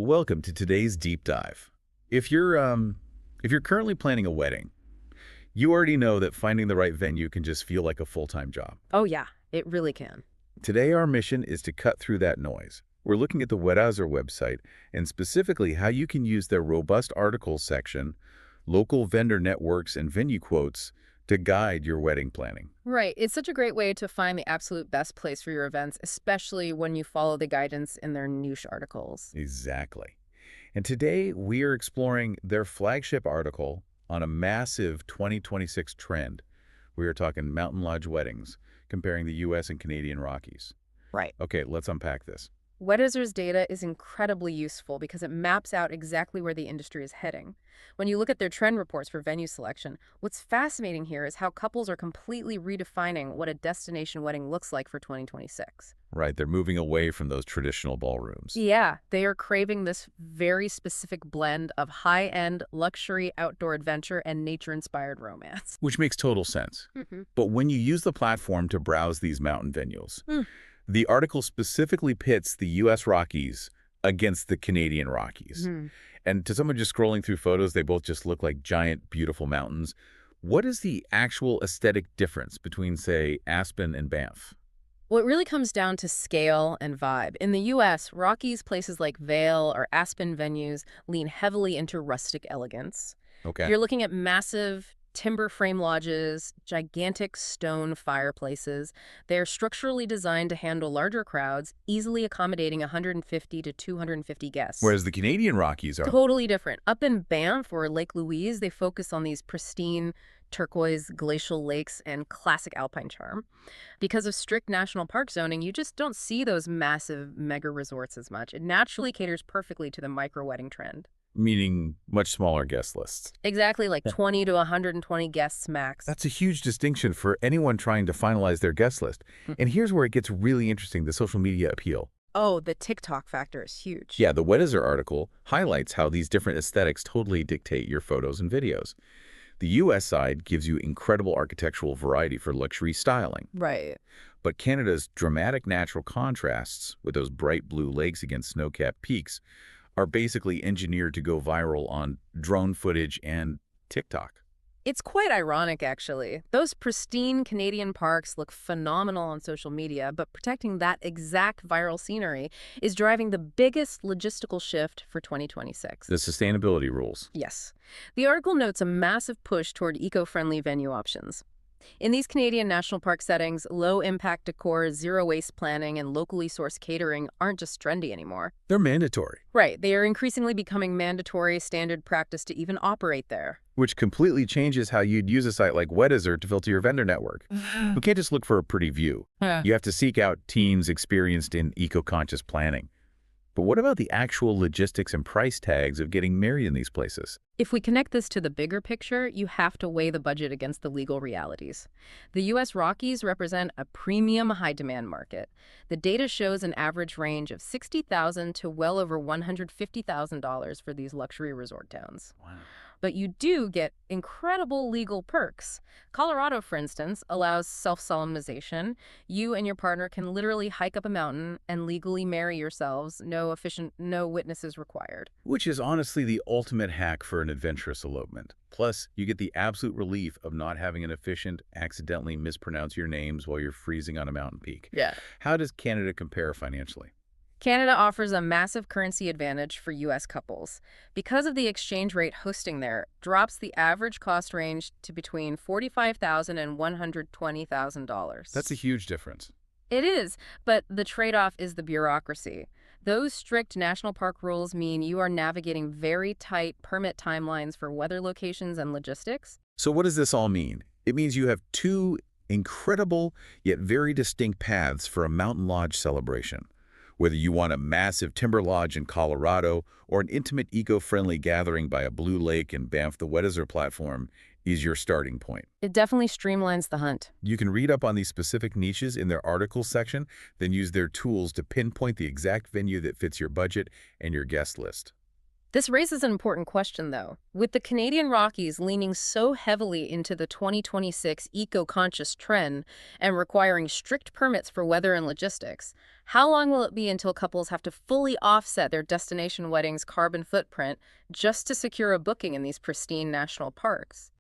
Welcome to today's deep dive. If you're currently planning a wedding, you already know that finding the right venue can just feel like a full-time job. Oh yeah, it really can. Today our mission is to cut through that noise. We're looking at the Weddizer website and specifically how you can use their robust articles section, local vendor networks, and venue quotes to guide your wedding planning. Right. It's such a great way to find the absolute best place for your events, especially when you follow the guidance in their niche articles. Exactly. And today we are exploring their flagship article on a massive 2026 trend. We are talking mountain lodge weddings, comparing the U.S. and Canadian Rockies. Right. Okay, let's unpack this. Weddizer's data is incredibly useful because it maps out exactly where the industry is heading. When you look at their trend reports for venue selection, what's fascinating here is how couples are completely redefining what a destination wedding looks like for 2026. Right, they're moving away from those traditional ballrooms. Yeah, they are craving this very specific blend of high-end luxury outdoor adventure and nature-inspired romance. Which makes total sense. But when you use the platform to browse these mountain venues, the article specifically pits the U.S. Rockies against the Canadian Rockies. And to someone just scrolling through photos, they both just look like giant, beautiful mountains. What is the actual aesthetic difference between, say, Aspen and Banff? Well, it really comes down to scale and vibe. In the U.S., Rockies, places like Vail or Aspen venues lean heavily into rustic elegance. Okay. You're looking at massive timber frame lodges, gigantic stone fireplaces. They're structurally designed to handle larger crowds, easily accommodating 150 to 250 guests. Whereas the Canadian Rockies are... Totally different. Up in Banff or Lake Louise, they focus on these pristine turquoise glacial lakes and classic alpine charm. Because of strict national park zoning, you just don't see those massive mega resorts as much. It naturally caters perfectly to the micro wedding trend. Meaning much smaller guest lists. Exactly, like 20 to 120 guests max. That's a huge distinction for anyone trying to finalize their guest list. And here's where it gets really interesting, the social media appeal. Oh, the TikTok factor is huge. Yeah, the Weddizer article highlights how these different aesthetics totally dictate your photos and videos. The U.S. side gives you incredible architectural variety for luxury styling. Right. But Canada's dramatic natural contrasts, with those bright blue lakes against snow-capped peaks, are basically engineered to go viral on drone footage and TikTok. It's quite ironic, actually. Those pristine Canadian parks look phenomenal on social media, but protecting that exact viral scenery is driving the biggest logistical shift for 2026. The sustainability rules. Yes. The article notes a massive push toward eco-friendly venue options. In these Canadian national park settings, low-impact decor, zero-waste planning, and locally sourced catering aren't just trendy anymore. They're mandatory. Right. They are increasingly becoming mandatory standard practice to even operate there. Which completely changes how you'd use a site like Weddizer to filter your vendor network. You can't just look for a pretty view. You have to seek out teams experienced in eco-conscious planning. But what about the actual logistics and price tags of getting married in these places? If we connect this to the bigger picture, you have to weigh the budget against the legal realities. The U.S. Rockies represent a premium high-demand market. The data shows an average range of $60,000 to well over $150,000 for these luxury resort towns. Wow. But you do get incredible legal perks. Colorado, for instance, allows self-solemnization. You and your partner can literally hike up a mountain and legally marry yourselves, no witnesses required. Which is honestly the ultimate hack for an adventurous elopement. Plus, you get the absolute relief of not having an officiant accidentally mispronounce your names while you're freezing on a mountain peak. Yeah. How does Canada compare financially? Canada offers a massive currency advantage for U.S. couples. Because of the exchange rate hosting there, drops the average cost range to between $45,000 and $120,000. That's a huge difference. It is, but the trade-off is the bureaucracy. Those strict national park rules mean you are navigating very tight permit timelines for weather locations and logistics. So what does this all mean? It means you have two incredible yet very distinct paths for a mountain lodge celebration. Whether you want a massive timber lodge in Colorado or an intimate eco-friendly gathering by a blue lake in Banff, the Weddizer platform is your starting point. It definitely streamlines the hunt. You can read up on these specific niches in their articles section, then use their tools to pinpoint the exact venue that fits your budget and your guest list. This raises an important question, though. With the Canadian Rockies leaning so heavily into the 2026 eco-conscious trend and requiring strict permits for weather and logistics, how long will it be until couples have to fully offset their destination wedding's carbon footprint just to secure a booking in these pristine national parks?